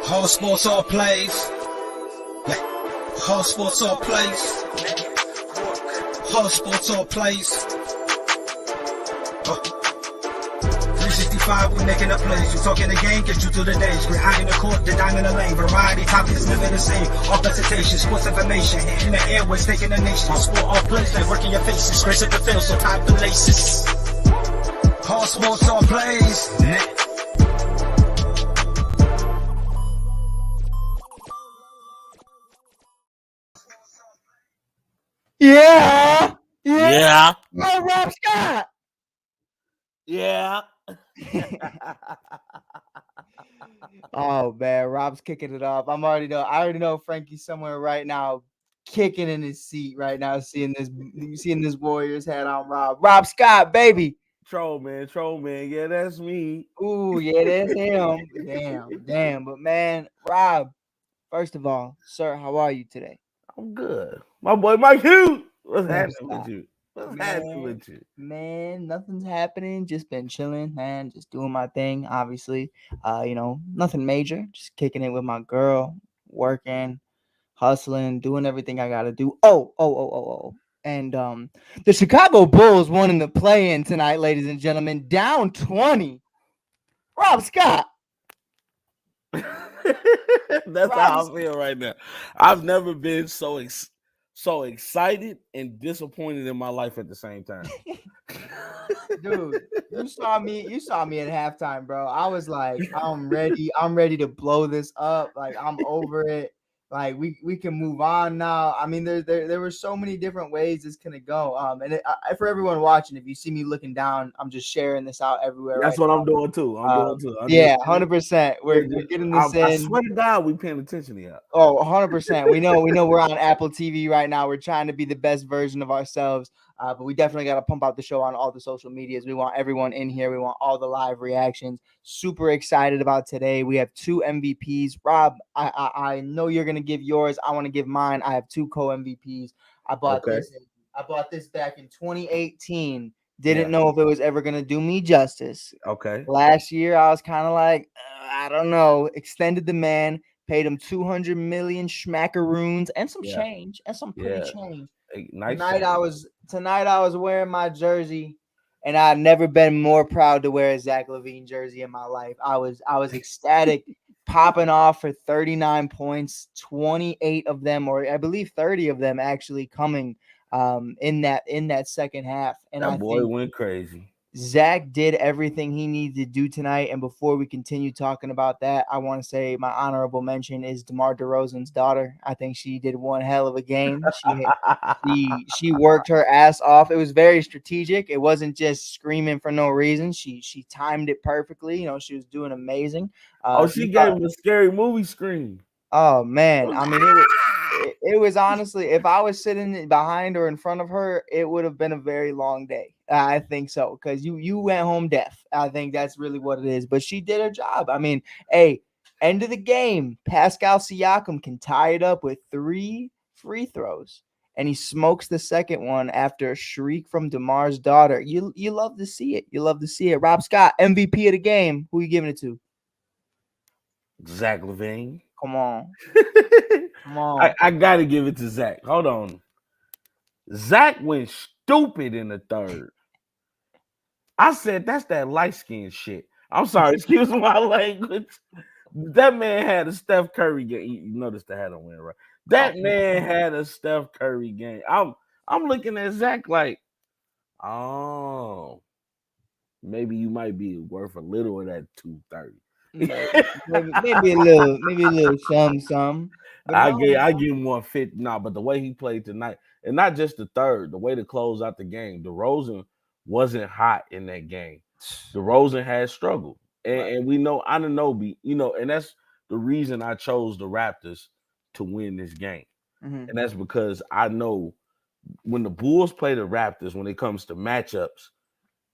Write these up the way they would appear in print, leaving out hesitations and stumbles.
Whole sports all plays. Yeah. Whole sports all plays. Whole sports all plays. 365, we making a plays. You talking the game, get you to the days. We're high in the court, the dime in the lane. Variety topics, living the same. All presentation, sports information. Hitting the airways, taking the nation. Sport all plays, like working your faces. Grace at the field, so tie the laces. Whole sports all plays. Yeah. Yeah. Oh, Rob Scott. Yeah. Oh man, Rob's kicking it off. I already know Frankie's somewhere right now, kicking in his seat right now, seeing this Warriors hat on Rob. Rob Scott, baby. Troll man. Yeah, that's me. Ooh, yeah, that's him. Damn. But man, Rob, first of all, sir, how are you today? I'm good. My boy Mike Hughes. What's Rob happening Scott. with you? What's happening with you? Man, nothing's happening. Just been chilling, man. Just doing my thing, obviously. Nothing major. Just kicking it with my girl, working, hustling, doing everything I gotta do. Oh. And the Chicago Bulls won in the play-in tonight, ladies and gentlemen, down 20. Rob Scott. That's how I feel right now. I've never been so excited and disappointed in my life at the same time. Dude, you saw me at halftime, bro. I was like, I'm ready to blow this up. Like, I'm over it. Like, we can move on now. I mean, there were so many different ways this could go. For everyone watching, if you see me looking down, I'm just sharing this out everywhere. That's what I'm doing too. I'm doing too. 100%. We're getting this in. I swear to God, we paying attention to y'all. Oh, 100%. We know we're on Apple TV right now. We're trying to be the best version of ourselves. But we definitely got to pump out the show on all the social medias. We want everyone in here. We want all the live reactions. Super excited about today. We have 2 MVPs. Rob, I know you're gonna give yours. I want to give mine. I have 2 co-MVPs. I bought this back in 2018. Didn't know if it was ever gonna do me justice. Okay. Last year, I was kind of like, I don't know. Extended the man, paid him 200 million schmackaroons and some change and some pretty change. Nice. Tonight I was wearing my jersey, and I've never been more proud to wear a Zach Lavine jersey in my life. I was ecstatic, popping off for 39 points, 28 of them, or I believe 30 of them actually coming in that second half. And that boy went crazy. Zach did everything he needed to do tonight. And before we continue talking about that, I want to say my honorable mention is DeMar DeRozan's daughter. I think she did one hell of a game. She worked her ass off. It was very strategic. It wasn't just screaming for no reason. She timed it perfectly. She was doing amazing. She gave him a scary movie scream. Oh man, I mean it was honestly, if I was sitting behind or in front of her, it would have been a very long day. I think so, because you went home deaf. I think that's really what it is. But she did her job. I mean, hey, end of the game, Pascal Siakam can tie it up with 3 free throws, and he smokes the second one after a shriek from DeMar's daughter. You love to see it. You love to see it. Rob Scott, MVP of the game. Who are you giving it to? Zach Lavine. Come on. I gotta give it to Zach. Hold on. Zach went stupid in the third. I said that's that light skin shit. I'm sorry, excuse my language. That man had a Steph Curry game. You noticed the hat I'm wearing, right? That man had a Steph Curry game. I'm looking at Zach like, oh, maybe you might be worth a little of that 230. maybe a little some. I give him 150. Nah, but the way he played tonight, and not just the third, the way to close out the game, DeRozan wasn't hot in that game. DeRozan had struggled. And we know Anunoby, and that's the reason I chose the Raptors to win this game. Mm-hmm. And that's because I know when the Bulls play the Raptors, when it comes to matchups,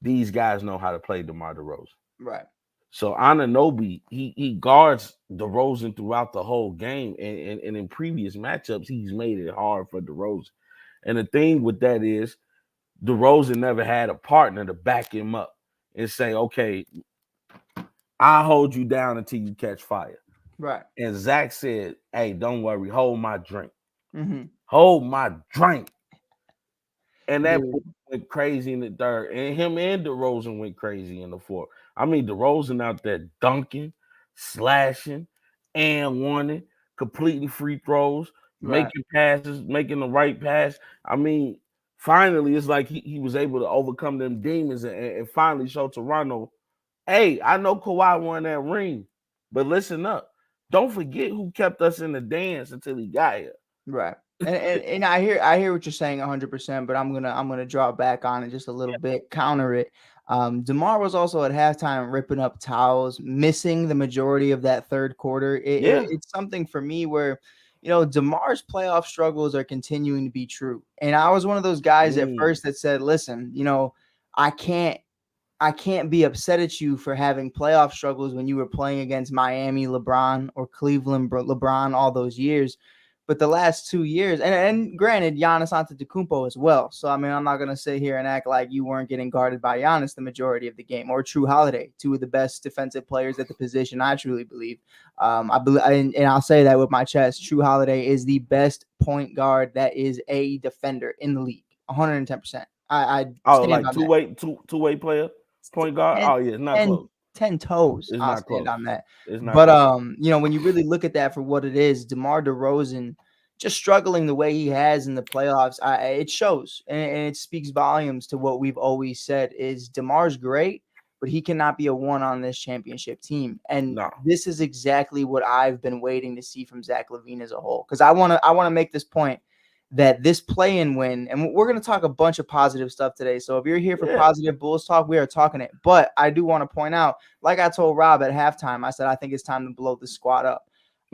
these guys know how to play DeMar DeRozan. Right. So Anunoby, he guards DeRozan throughout the whole game. And in previous matchups, he's made it hard for DeRozan. And the thing with that is DeRozan never had a partner to back him up and say, okay, I'll hold you down until you catch fire. Right. And Zach said, "Hey, don't worry, hold my drink, Mm-hmm. hold my drink." And that boy Dude. went crazy in the third, and him and DeRozan went crazy in the fourth. I mean, DeRozan out there dunking, slashing, and wanting, completing free throws, Right. making passes, making the right pass. I mean, finally, it's like he was able to overcome them demons and finally show Toronto, hey, I know Kawhi won that ring, but listen up. Don't forget who kept us in the dance until he got here. Right. And I hear what you're saying 100%, but I'm gonna draw back on it just a little bit, counter it. DeMar was also at halftime ripping up towels, missing the majority of that third quarter. Yeah. It's something for me where, DeMar's playoff struggles are continuing to be true. And I was one of those guys at Mm. first that said, listen, I can't I can't be upset at you for having playoff struggles when you were playing against Miami LeBron or Cleveland LeBron all those years. But the last 2 years, and granted, Giannis Antetokounmpo as well. So I mean, I'm not gonna sit here and act like you weren't getting guarded by Giannis the majority of the game, or True Holiday, two of the best defensive players at the position. I truly believe. I believe, and I'll say that with my chest. True Holiday is the best point guard that is a defender in the league, 110%. I Oh, stand like on that. two-way player, point guard. 10, Oh yeah, it's not 10, close. 10 toes. It's I'll not stand close. on that. It's not But close. when you really look at that for what it is, DeMar DeRozan just struggling the way he has in the playoffs, it shows, and it speaks volumes to what we've always said is DeMar's great, but he cannot be a one on this championship team. And No. this is exactly what I've been waiting to see from Zach Lavine as a whole. Because I want to make this point that this play-in win, and we're going to talk a bunch of positive stuff today. So if you're here for Yeah. positive Bulls talk, we are talking it. But I do want to point out, like I told Rob at halftime, I said I think it's time to blow the squad up.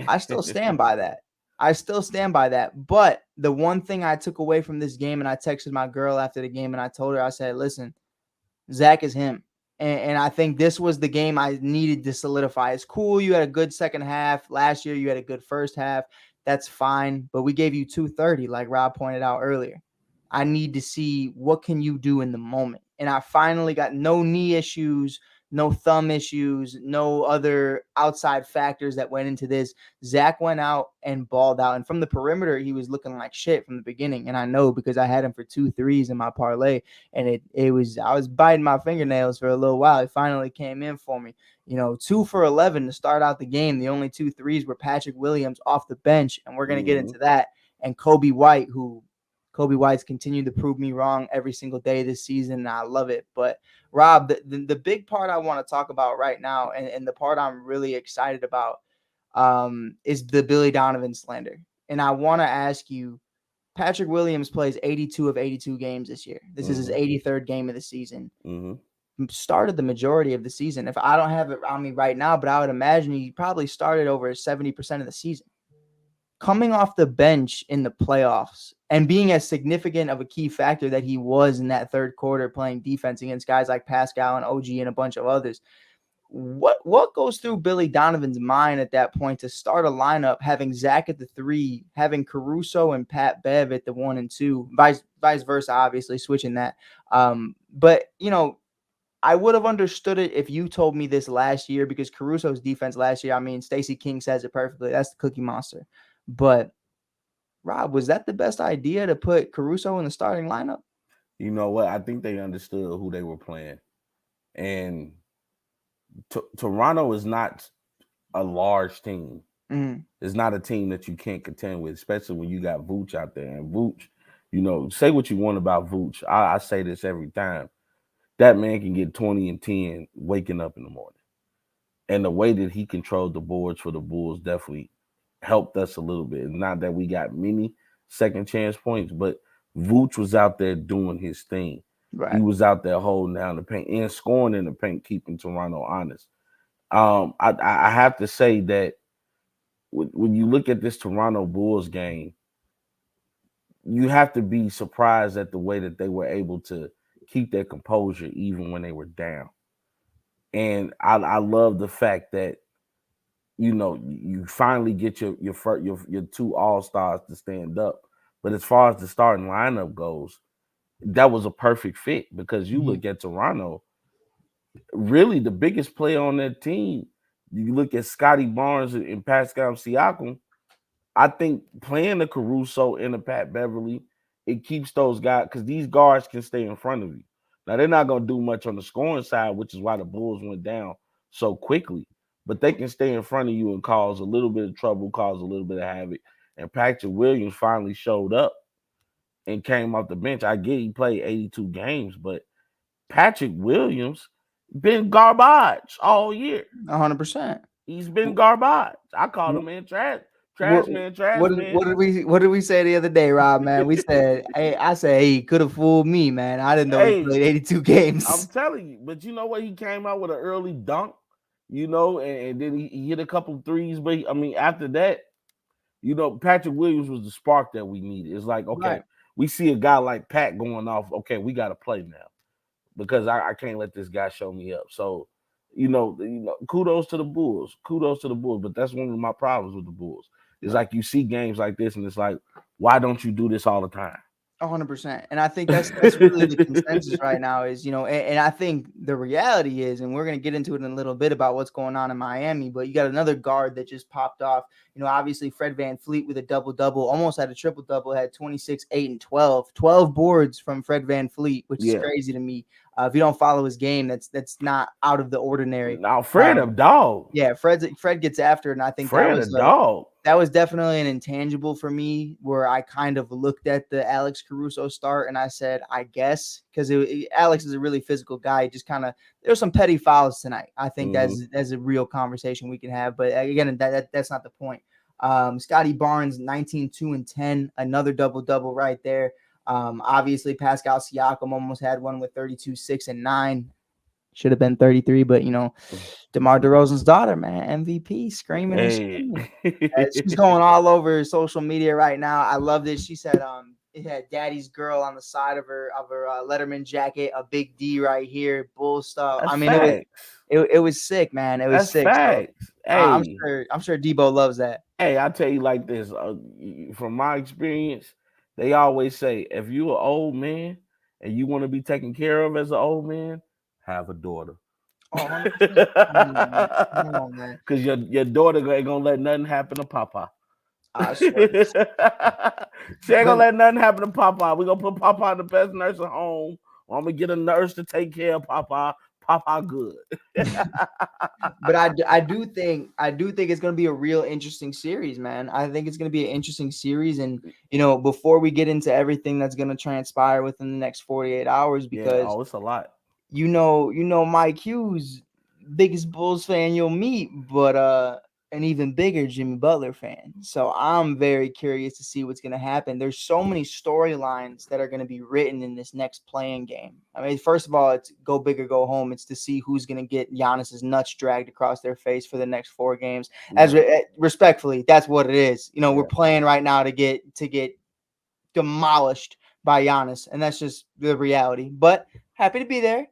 I still stand by that. I still stand by that. But the one thing I took away from this game, and I texted my girl after the game, and I told her, I said, listen, Zach is him. And I think this was the game I needed to solidify. It's cool. You had a good second half. Last year, you had a good first half. That's fine. But we gave you 230, like Rob pointed out earlier. I need to see what can you do in the moment. And I finally got no knee issues, no thumb issues, no other outside factors that went into this. Zach went out and balled out. And from the perimeter, he was looking like shit from the beginning. And I know because I had him for 2 threes in my parlay. And it was I was biting my fingernails for a little while. It finally came in for me. 2 for 11 to start out the game. The only 2 threes were Patrick Williams off the bench. And we're going to get Mm-hmm. into that. And Kobe White's continued to prove me wrong every single day this season, and I love it. But Rob, the big part I want to talk about right now, and the part I'm really excited about, is the Billy Donovan slander. And I want to ask you, Patrick Williams plays 82 of 82 games this year. This is his Mm-hmm. 83rd game of the season. Mm-hmm. Started the majority of the season. If I don't have it on me right now, but I would imagine he probably started over 70% of the season. Coming off the bench in the playoffs and being as significant of a key factor that he was in that third quarter playing defense against guys like Pascal and OG and a bunch of others. What goes through Billy Donovan's mind at that point to start a lineup, having Zach at the 3, having Caruso and Pat Bev at the 1 and 2, vice versa, obviously switching that. But I would have understood it if you told me this last year because Caruso's defense last year, I mean, Stacey King says it perfectly. That's the Cookie Monster. But Rob, was that the best idea to put Caruso in the starting lineup? You know what? I think they understood who they were playing, and Toronto is not a large team. Mm-hmm. It's not a team that you can't contend with, especially when you got Vooch out there. And Vooch, say what you want about Vooch. I say this every time. That man can get 20 and 10 waking up in the morning. And the way that he controlled the boards for the Bulls definitely helped us a little bit. Not that we got many second chance points, but Vooch was out there doing his thing. He Right. was out there holding down the paint and scoring in the paint, keeping Toronto honest. I have to say that when you look at this Toronto Bulls game, you have to be surprised at the way that they were able to keep their composure even when they were down. And I love the fact that you finally get your 2 all-stars to stand up. But as far as the starting lineup goes, that was a perfect fit because you Mm-hmm. look at Toronto, really the biggest player on that team You look at Scotty Barnes and Pascal Siakam. I think playing the Caruso and the Pat Beverly, it keeps those guys because these guards can stay in front of you. Now they're not gonna do much on the scoring side, which is why the Bulls went down so quickly. But they can stay in front of you and cause a little bit of trouble, cause a little bit of havoc. And Patrick Williams finally showed up and came off the bench. I get he played 82 games, but Patrick Williams been garbage all year. 100%. He's been garbage. I called him man trash. Trash man. What did we say the other day, Rob? Man, we said, hey, I said, hey, he could have fooled me, man. I didn't know he played 82 games. I'm telling you, but you know what? He came out with an early dunk, and then he hit a couple threes. But after that, Patrick Williams was the spark that we needed. It's like, okay, right. We see a guy like Pat going off. Okay, we got to play now because I can't let this guy show me up. So, kudos to the Bulls. But that's one of my problems with the Bulls. It's like you see games like this, and it's like, why don't you do this all the time? 100%. And I think that's really the consensus right now is, and I think the reality is, and we're going to get into it in a little bit about what's going on in Miami, but you got another guard that just popped off. Obviously Fred VanVleet with a double-double, almost had a triple-double, had 26, 8, and 12 boards from Fred VanVleet, which is crazy to me. If you don't follow his game, that's not out of the ordinary. Now Fred a dog. Yeah, Fred gets after it, and I think Fred a dog. That was definitely an intangible for me where I kind of looked at the Alex Caruso start and I said, I guess, because Alex is a really physical guy. Just kind of, there's some petty fouls tonight. I think that's a real conversation we can have. But again, that's not the point. Scotty Barnes, 19, 2, and 10, another double-double right there. Obviously, Pascal Siakam almost had one with 32, 6, and 9. Should have been 33, but DeMar DeRozan's daughter, man, MVP, screaming and screaming. She's going all over social media right now. I love this. She said it had Daddy's Girl on the side of her Letterman jacket, a big D right here, Bull stuff. That's it was sick, man. It was sick. Facts. So, I'm sure Debo loves that. Hey, I'll tell you like this. From my experience, they always say if you're an old man and you want to be taken care of as an old man, have a daughter. Oh, come on, man. Because your daughter ain't gonna let nothing happen to Papa. She ain't gonna let nothing happen to Papa. We're gonna put Papa in the best nursing home. I'm gonna get a nurse to take care of Papa. Papa good. But I do think it's gonna be a real interesting series, man. I think it's gonna be an interesting series, and before we get into everything that's gonna transpire within the next 48 hours, because it's a lot. Mike Hughes, biggest Bulls fan you'll meet, but an even bigger Jimmy Butler fan. So I'm very curious to see what's going to happen. There's so many storylines that are going to be written in this next playing game. First of all, it's go big or go home. It's to see who's going to get Giannis's nuts dragged across their face for the next 4 games. As respectfully, that's what it is. We're playing right now to get demolished by Giannis, and that's just the reality. But happy to be there.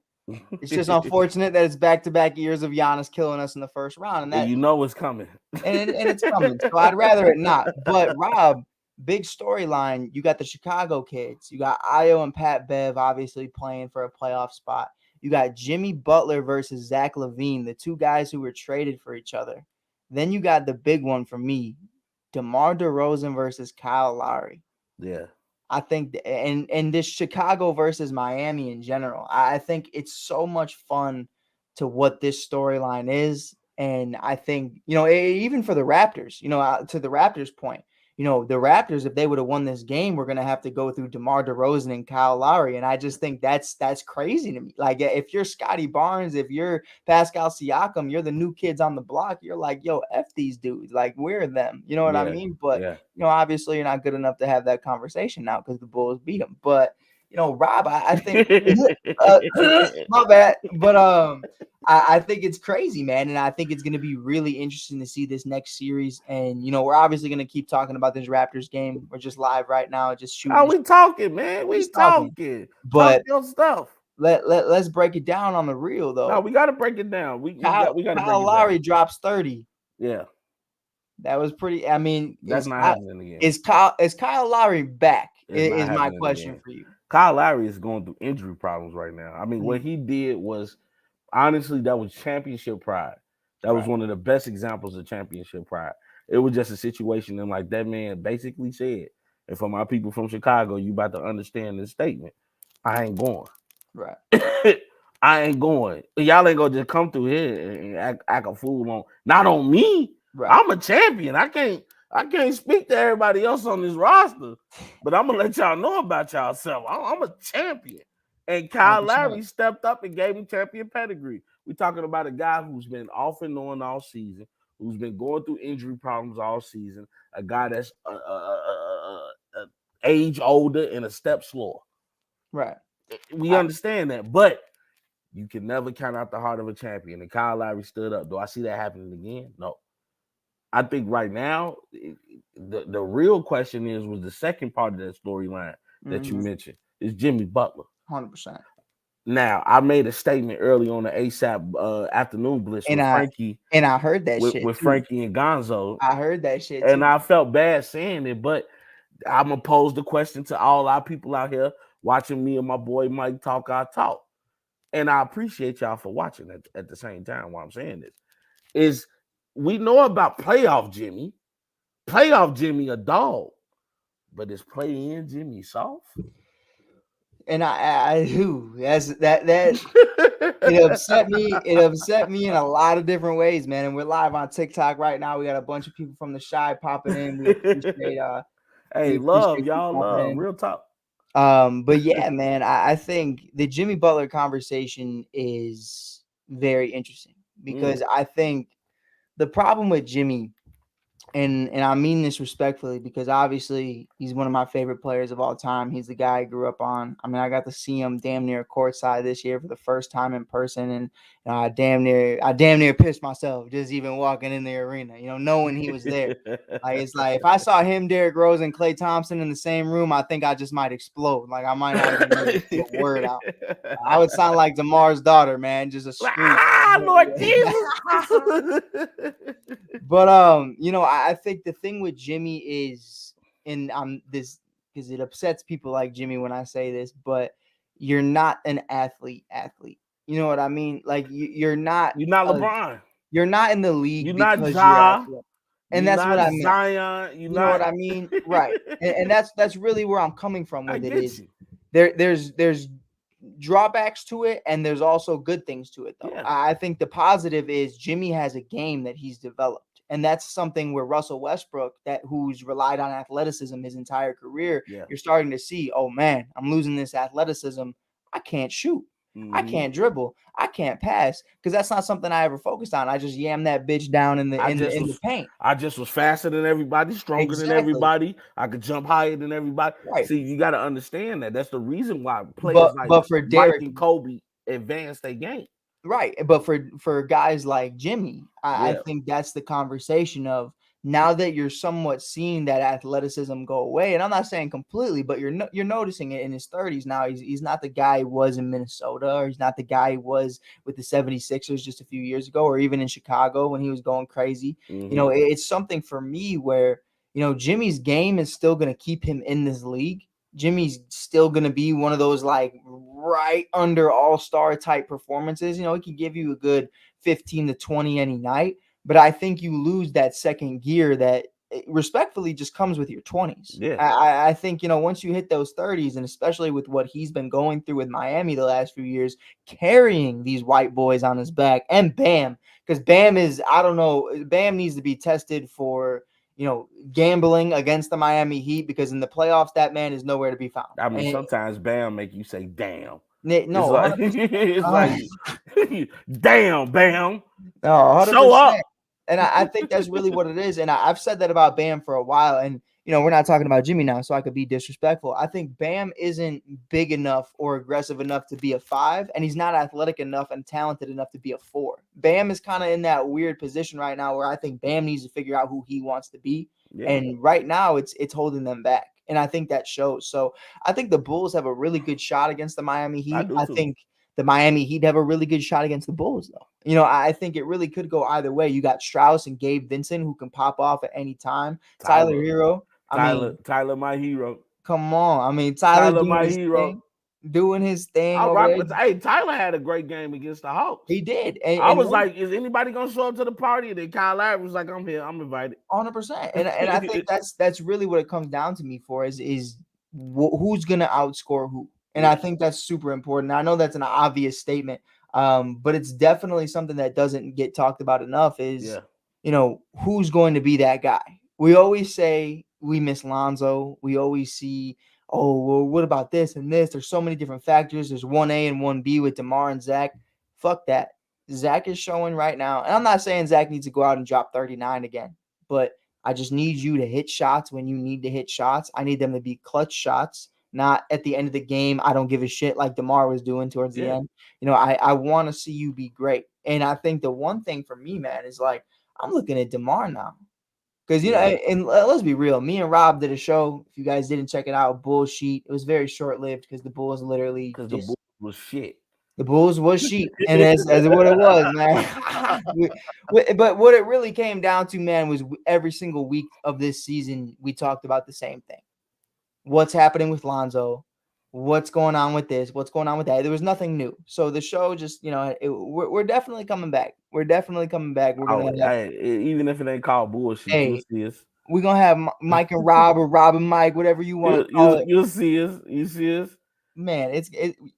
It's just unfortunate that it's back-to-back years of Giannis killing us in the first round, and that it's coming, and it's coming. So I'd rather it not. But Rob, big storyline. You got the Chicago kids. You got Ayo and Pat Bev obviously playing for a playoff spot. You got Jimmy Butler versus Zach Lavine, the 2 guys who were traded for each other. Then you got the big one for me, DeMar DeRozan versus Kyle Lowry. Yeah. I think, and this Chicago versus Miami in general, I think it's so much fun to what this storyline is. And I think, even for the Raptors, to the Raptors point, the Raptors, if they would have won this game, we're going to have to go through DeMar DeRozan and Kyle Lowry. And I just think that's crazy to me. Like, if you're Scotty Barnes, if you're Pascal Siakam, you're the new kids on the block. You're like, yo, F these dudes. Like, we're them. You know what I mean? But, obviously you're not good enough to have that conversation now because the Bulls beat them. But, Rob, I think my bad, but I think it's crazy, man, and I think it's going to be really interesting to see this next series. And we're obviously going to keep talking about this Raptors game. We're just live right now, just shooting. Oh, we talking, man. We talking. But talk your stuff. Let's break it down on the real though. No, we got to break it down. We got to. Kyle Lowry drops 30. Yeah, that was pretty. That's not happening again. Is Kyle Lowry back? Is my question for you. Kyle Lowry is going through injury problems right now. What he did was, honestly, that was championship pride. That was one of the best examples of championship pride. It was just a situation, and like that man basically said, and for my people from Chicago, you about to understand this statement. I ain't going. Right. I ain't going. Y'all ain't gonna just come through here and act a fool on not on me. Right. I'm a champion. I can't speak to everybody else on this roster, but I'm gonna let y'all know about y'all self. I'm a champion. And Kyle 100%. Lowry stepped up and gave him champion pedigree. We're talking about a guy who's been off and on all season, who's been going through injury problems all season, a guy that's age older and a step slower. Right. We understand that, but you can never count out the heart of a champion. And Kyle Lowry stood up. Do I see that happening again? No. I think right now, the real question was the second part of that storyline that you mentioned is Jimmy Butler. 100%. Now, I made a statement early on the ASAP afternoon blitz with Frankie. And I heard that shit with too. Frankie and Gonzo. I heard that shit and too. I felt bad saying it, but I'm going to pose the question to all our people out here watching me and my boy Mike talk our talk. And I appreciate y'all for watching at the same time while I'm saying this. Is we know about playoff Jimmy. Playoff Jimmy a dog. But is play-in Jimmy soft? And that it upset me. It upset me in a lot of different ways, man. And we're live on TikTok right now. We got a bunch of people from the Shy popping in. We appreciate y'all love real talk. But yeah, man, I think the Jimmy Butler conversation is very interesting because I think the problem with Jimmy, and I mean this respectfully, because obviously he's one of my favorite players of all time. He's the guy I grew up on. I mean, I got to see him damn near courtside this year for the first time in person, and I damn near pissed myself just even walking in the arena, knowing he was there. Like, it's like if I saw him, Derrick Rose, and Klay Thompson in the same room, I think I just might explode. Like, I might not even be able to get a word out. I would sound like DeMar's daughter, man, just a scream. Lord Jesus. But I think the thing with Jimmy is, and this because it upsets people like Jimmy when I say this, but you're not an athlete. You know what I mean? Like you're not LeBron. You're not in the league you're because not Ja, you're and that's what I mean. Zion, you know what I mean? Right. And that's really where I'm coming from with it is there's drawbacks to it, and there's also good things to it, though. Yeah. I think the positive is Jimmy has a game that he's developed, and that's something where Russell Westbrook, who's relied on athleticism his entire career, you're starting to see, oh man, I'm losing this athleticism. I can't shoot. I can't dribble. I can't pass, because that's not something I ever focused on. I just yam that bitch down in the paint. I just was faster than everybody, stronger than everybody. I could jump higher than everybody. Right. See, you got to understand that. That's the reason why players like for Derek, Mike and Kobe advance their game. Right. But for guys like Jimmy, I think that's the conversation of, now that you're somewhat seeing that athleticism go away, and I'm not saying completely, but you're noticing it in his 30s now. He's not the guy he was in Minnesota, or he's not the guy he was with the 76ers just a few years ago, or even in Chicago when he was going crazy. It's something for me where, Jimmy's game is still going to keep him in this league. Jimmy's still going to be one of those like right under all-star type performances. He can give you a good 15 to 20 any night. But I think you lose that second gear that respectfully just comes with your 20s. Yeah. I think, once you hit those 30s, and especially with what he's been going through with Miami the last few years, carrying these white boys on his back, and Bam, because Bam is, I don't know, Bam needs to be tested for, gambling against the Miami Heat, because in the playoffs, that man is nowhere to be found. I mean, sometimes Bam make you say, damn. No, it's like damn, Bam. No, 100%. Show up. And I think that's really what it is. And I've said that about Bam for a while. And, we're not talking about Jimmy now, so I could be disrespectful. I think Bam isn't big enough or aggressive enough to be a 5, and he's not athletic enough and talented enough to be a 4. Bam is kind of in that weird position right now where I think Bam needs to figure out who he wants to be. Yeah. And right now it's holding them back. And I think that shows. So I think the Bulls have a really good shot against the Miami Heat. I think the Miami Heat have a really good shot against the Bulls, though. I think it really could go either way. You got Strauss and Gabe Vincent, who can pop off at any time. Tyler Hero. Tyler, my hero. Come on. I mean, Tyler my hero. doing his thing I over rock there. with. Hey, Tyler had a great game against the Hawks. He did, I was like, is anybody gonna show up to the party? And then Kyle Lowry was like, I'm here, I'm invited. 100%. And I think that's really what it comes down to me for is who's gonna outscore who. And I think that's super important. I know that's an obvious statement, but it's definitely something that doesn't get talked about enough. Is who's going to be that guy? We always say we miss Lonzo. We always see, oh well, what about this and this? There's so many different factors. There's 1A and 1B with DeMar and Zach. Fuck that. Zach is showing right now, and I'm not saying Zach needs to go out and drop 39 again, but I just need you to hit shots when you need to hit shots. I need them to be clutch shots, not at the end of the game. I don't give a shit like DeMar was doing towards the end. I want to see you be great. And I think the one thing for me, man, is like I'm looking at DeMar now. Because, and let's be real, me and Rob did a show. If you guys didn't check it out, Bullshit. It was very short-lived because the Bulls literally because the Bulls was shit. The Bulls was sheep, and that's what it was, man. But what it really came down to, man, was every single week of this season, we talked about the same thing. What's happening with Lonzo? What's going on with this? What's going on with that? There was nothing new. So the show just, we're definitely coming back. We're definitely coming back. We're going to even if it ain't called bullshit, you'll see us. We're going to have Mike and Rob or Rob and Mike, whatever you want to call it. You'll see us. You see us. Man,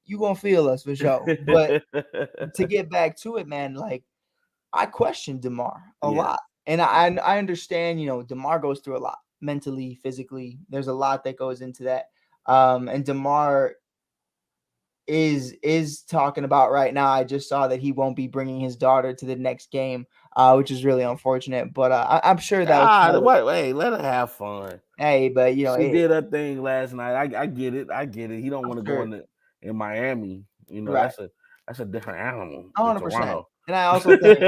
you gonna feel us for sure. But to get back to it, man, like I question DeMar a lot, and I understand. DeMar goes through a lot mentally, physically. There's a lot that goes into that. And DeMar is talking about right now. I just saw that he won't be bringing his daughter to the next game, which is really unfortunate. But I'm sure that wait, let her have fun. Hey, but she did her thing last night. I get it. He don't want to go in Miami. Right. That's a different animal. 100%. And I also think,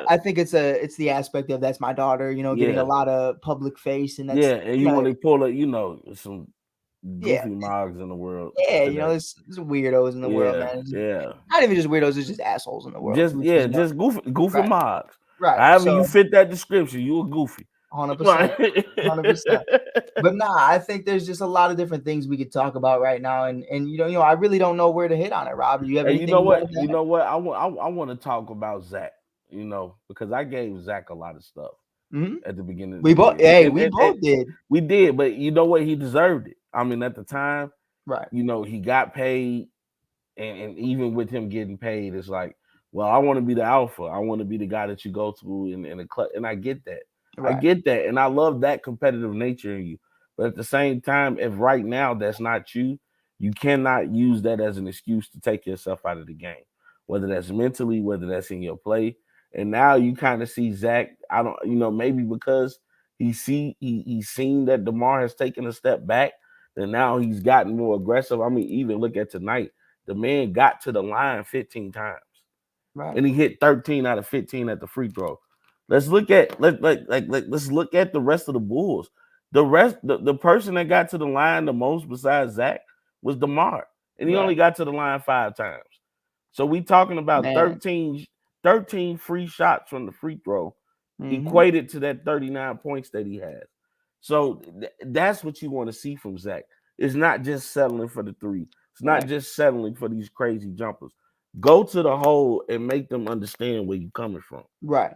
I think it's the aspect of that's my daughter. Getting a lot of public face, and that's and you want to pull it. Some goofy mogs in the world. Yeah, there's weirdos in the world, man. Not even just weirdos, it's just assholes in the world. Just goofy mogs. Right. However you fit that description, you a goofy. 100%. 100%. But I think there's just a lot of different things we could talk about right now, and I really don't know where to hit on it, Rob. Do you have anything? You know what? I want to talk about Zach. Because I gave Zach a lot of stuff at the beginning. We both did. We did, but you know what? He deserved it. I mean, at the time, right? He got paid, and even with him getting paid, it's like, well, I want to be the alpha. I want to be the guy that you go to in a club, and I get that. Right. I get that, and I love that competitive nature in you. But at the same time, if right now that's not you, you cannot use that as an excuse to take yourself out of the game, whether that's mentally, whether that's in your play. And now you kind of see Zach. I don't, maybe because he's seen that DeMar has taken a step back, and now he's gotten more aggressive. I mean, even look at tonight, the man got to the line 15 times, right? And he hit 13 out of 15 at the free throw. Let's look at let's look at the rest of the Bulls. The person that got to the line the most besides Zach was DeMar, and he only got to the line 5 times. So we talking about 13 free shots from the free throw, equated to that 39 points that he has. So that's what you want to see from Zach. It's not just settling for the three. It's not just settling for these crazy jumpers. Go to the hole and make them understand where you're coming from. Right.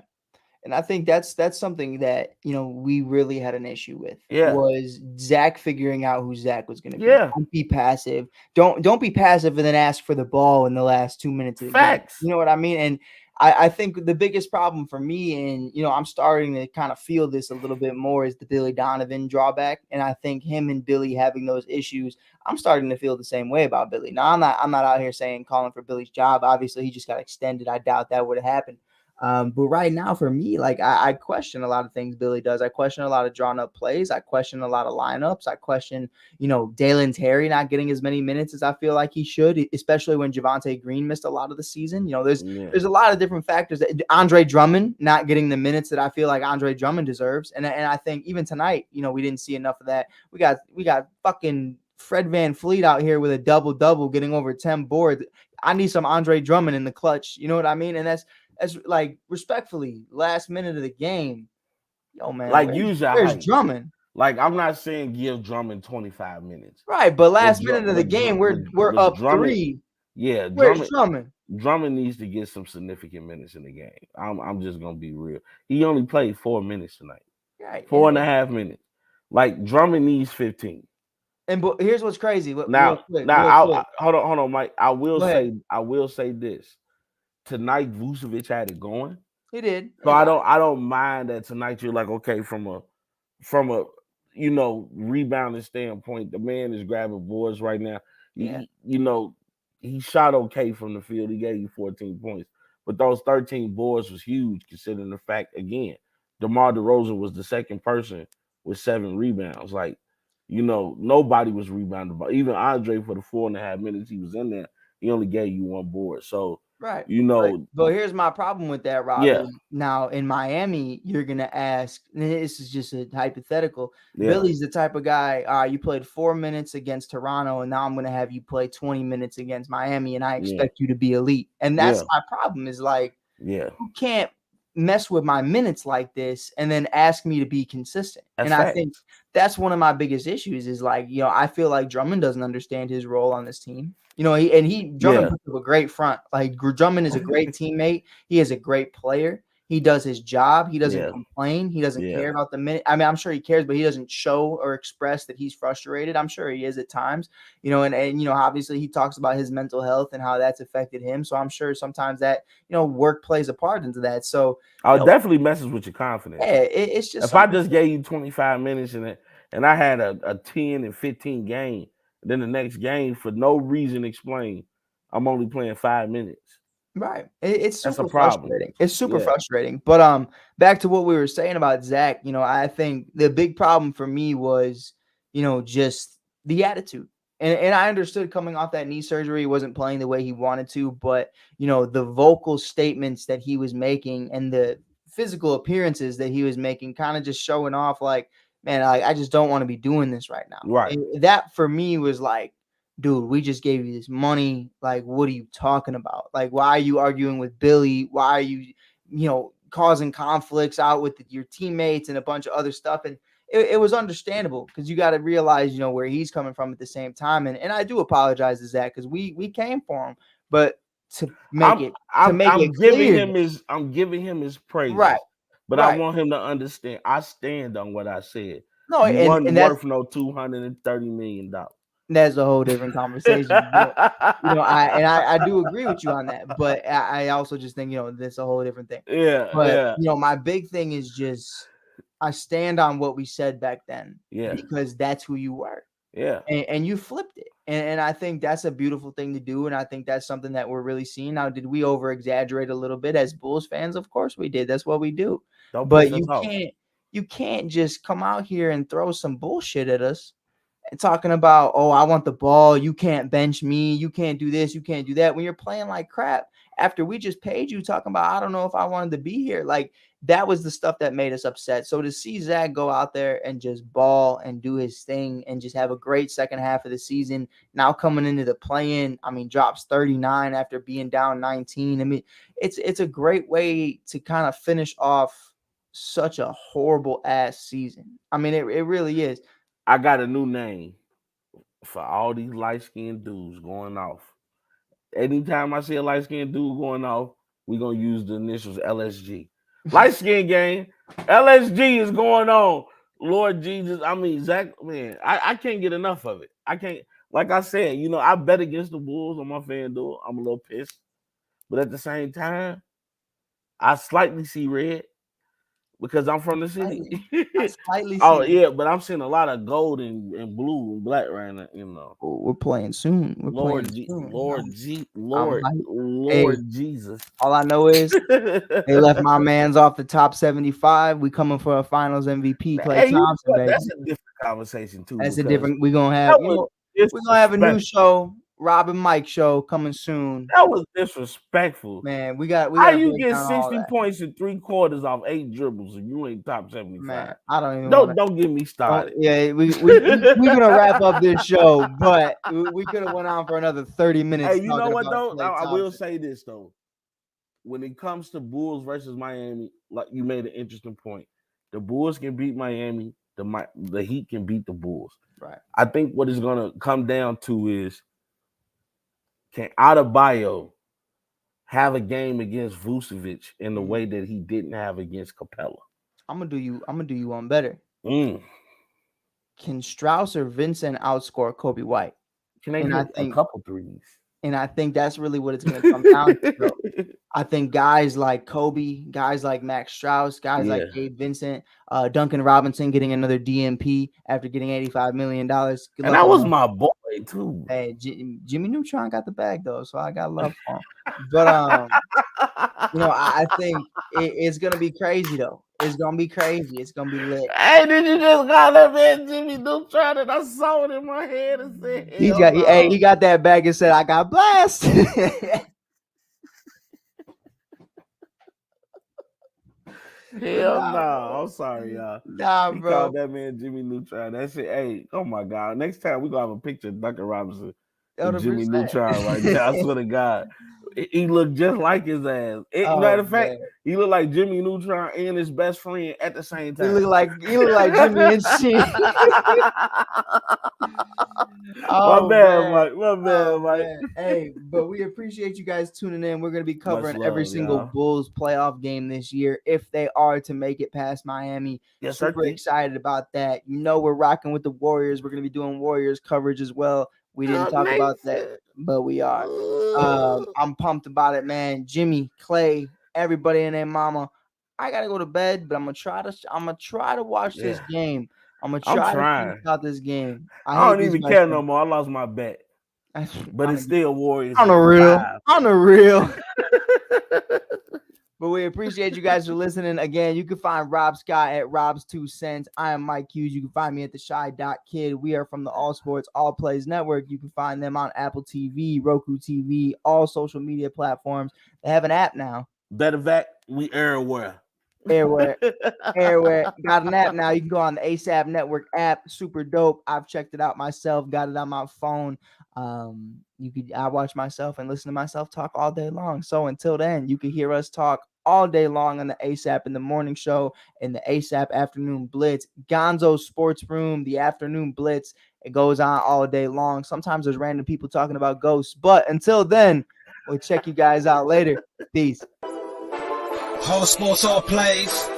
And I think that's something that, we really had an issue with was Zach figuring out who Zach was going to be. Don't be passive. Don't be passive and then ask for the ball in the last 2 minutes of the game. You know what I mean? And I think the biggest problem for me, and, I'm starting to kind of feel this a little bit more, is the Billy Donovan drawback. And I think him and Billy having those issues, I'm starting to feel the same way about Billy. Now, I'm not out here calling for Billy's job. Obviously, he just got extended. I doubt that would have happened. But right now for me, I question a lot of things Billy does. I question a lot of drawn up plays. I question a lot of lineups. I question, Dalen Terry not getting as many minutes as I feel like he should, especially when Javonte Green missed a lot of the season. There's a lot of different factors. That Andre Drummond not getting the minutes that I feel like Andre Drummond deserves. And I think even tonight, we didn't see enough of that. We got fucking Fred VanVleet out here with a double-double getting over 10 boards. I need some Andre Drummond in the clutch. You know what I mean? And that's like respectfully, last minute of the game, yo man, use your where's height. Drummond? Like, I'm not saying give Drummond 25 minutes. Right, but last With, minute of the game, we're with up Drummond, 3. yeah, Where's Drummond? Drummond needs to get some significant minutes in the game. I'm just gonna be real. He only played 4 minutes tonight. Right. 4.5 minutes. Like, Drummond needs 15. And but here's what's crazy. Real Now, quick, now, real quick. hold on, Mike. I will Go ahead. say this. Tonight, Vucevic had it going. He did. So I don't mind that tonight. You're like, okay, from a rebounding standpoint, the man is grabbing boards right now. Yeah. He shot okay from the field. He gave you 14 points, but those 13 boards was huge considering the fact, again, DeMar DeRozan was the second person with 7 rebounds. Like, nobody was rebounded by, even Andre, for the 4.5 minutes he was in there, he only gave you 1 board. So, right. But here's my problem with that, Robbie. Yeah. Now in Miami, you're gonna ask. This is just a hypothetical. Yeah. Billy's the type of guy. You played 4 minutes against Toronto, and now I'm gonna have you play 20 minutes against Miami, and I expect you to be elite. And that's my problem. Is like, you can't mess with my minutes like this and then ask me to be consistent. I think that's one of my biggest issues. Is like, I feel like Drummond doesn't understand his role on this team. Drummond puts up a great front. Like, Drummond is a great teammate. He is a great player. He does his job. He doesn't complain. He doesn't care about the minute. I mean, I'm sure he cares, but he doesn't show or express that he's frustrated. I'm sure he is at times, and obviously he talks about his mental health and how that's affected him. So I'm sure sometimes that, work plays a part into that. So it definitely messes with your confidence. Yeah, it's just, if I just gave you 25 minutes and I had a 10 and 15 game, then the next game, for no reason explained, I'm only playing 5 minutes. Right. It's super frustrating. It's super frustrating. But back to what we were saying about Zach, I think the big problem for me was, just the attitude. And I understood coming off that knee surgery, he wasn't playing the way he wanted to, but the vocal statements that he was making and the physical appearances that he was making, kind of just showing off like, man, I just don't want to be doing this right now. Right. And that for me was like, dude, we just gave you this money. Like, what are you talking about? Like, why are you arguing with Billy? Why are you, causing conflicts out with your teammates and a bunch of other stuff? And it was understandable because you got to realize, where he's coming from at the same time. And I do apologize to Zach because we came for him, but to make I'm giving him his praise. Right. But I want him to understand. I stand on what I said. No, you wasn't worth no $230 million. That's a whole different conversation. I do agree with you on that, but I also just think, that's a whole different thing. Yeah. But my big thing is just I stand on what we said back then. Yeah. Because that's who you were. Yeah. And you flipped it. And I think that's a beautiful thing to do. And I think that's something that we're really seeing. Now, did we over exaggerate a little bit as Bulls fans? Of course we did. That's what we do. But you can't just come out here and throw some bullshit at us. And talking about, oh, I want the ball. You can't bench me. You can't do this. You can't do that. When you're playing like crap after we just paid you, talking about, I don't know if I wanted to be here. Like, that was the stuff that made us upset. So to see Zach go out there and just ball and do his thing and just have a great second half of the season, now coming into the play-in, I mean, drops 39 after being down 19. I mean, it's a great way to kind of finish off such a horrible ass season. I mean, it really is. I got a new name for all these light-skinned dudes going off. Anytime I see a light-skinned dude going off, we're going to use the initials LSG. Light-skinned gang, LSG is going on. Lord Jesus, I mean, Zach, man, I can't get enough of it. I can't, like I said, I bet against the Bulls on my FanDuel. I'm a little pissed. But at the same time, I slightly see red. Because I'm from the city. But I'm seeing a lot of gold and blue and black right now. We're playing soon. Lord Jesus. All I know is they left my man's off the top 75. We coming for a Finals MVP, Klay Thompson, baby. That's a different conversation too. That's a different. We're gonna have a new show. Rob and Mike show coming soon. That was disrespectful, man. We got. How you get 60 points in 3 quarters off 8 dribbles and you ain't top 75? Man, I don't even. Don't get me started. We're gonna wrap up this show, but we could have went on for another 30 minutes. Hey, you know what though? I will say this though. When it comes to Bulls versus Miami, like you made an interesting point. The Bulls can beat Miami. the Heat can beat the Bulls. Right. I think what it's gonna come down to is, can Adebayo have a game against Vucevic in the way that he didn't have against Capella? I'm gonna do you one better. Can Strauss or Vincent outscore Kobe White? Can they hit a couple threes? And I think that's really what it's going to come down to, bro. I think guys like Kobe, guys like Max Strauss, guys like Gabe Vincent, Duncan Robinson getting another DMP after getting $85 million. And that was my boy, too. Hey, Jimmy Neutron got the bag, though, so I got love for him. But, I think it's going to be crazy, though. It's going to be crazy. It's going to be lit. Hey, did you just call that man Jimmy Neutron? And I saw it in my head and said, he got that bag and said, I got blasted. Hell no. I'm sorry, y'all. Nah, he bro. called that man Jimmy Neutron. That shit, hey, oh my God. Next time we going to have a picture of Duncan Robinson and Jimmy Neutron right there. I swear to God. He looked just like his ass. Matter of fact, he looked like Jimmy Neutron and his best friend at the same time. He looked like Jimmy and shit. My bad, Mike. Hey, but we appreciate you guys tuning in. We're going to be covering every single Bulls playoff game this year if they are to make it past Miami. Yes, super excited about that. We're rocking with the Warriors. We're going to be doing Warriors coverage as well. We didn't talk about that, but we are. I'm pumped about it, man. Jimmy, Clay, everybody and their mama. I gotta go to bed, but I'm gonna try to watch this game. I'm gonna try to finish out this game. I don't even care no more. I lost my bet, but it's still Warriors. On the real. But we appreciate you guys for listening. Again, you can find Rob Scott at Rob's 2 Cents. I am Mike Hughes. You can find me at theshy.kid. We are from the All Sports, All Plays Network. You can find them on Apple TV, Roku TV, all social media platforms. They have an app now. Better back, we everywhere. Everywhere. Got an app now. You can go on the ASAP Network app. Super dope. I've checked it out myself. Got it on my phone. I watch myself and listen to myself talk all day long. So until then, you can hear us talk all day long on the ASAP in the morning show and the ASAP afternoon blitz, Gonzo's Sports Room, the afternoon blitz. It goes on all day long. Sometimes there's random people talking about ghosts, but until then, we'll check you guys out later. Peace. Whole sports, all plays.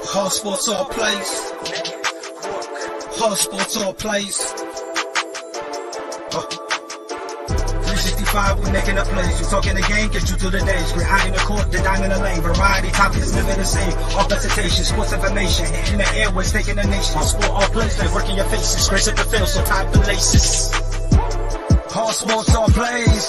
Whole sports, all plays. Whole sports, all plays. 365, we making up plays. You talking the game, get you to the days. We're high in the court, the dime in the lane. Variety topics, living the same. All presentation, sports information. Hitting the airways, taking the nation. All sport, all plays, like working your faces. Grace at the field, so tie the laces. All sports, all plays.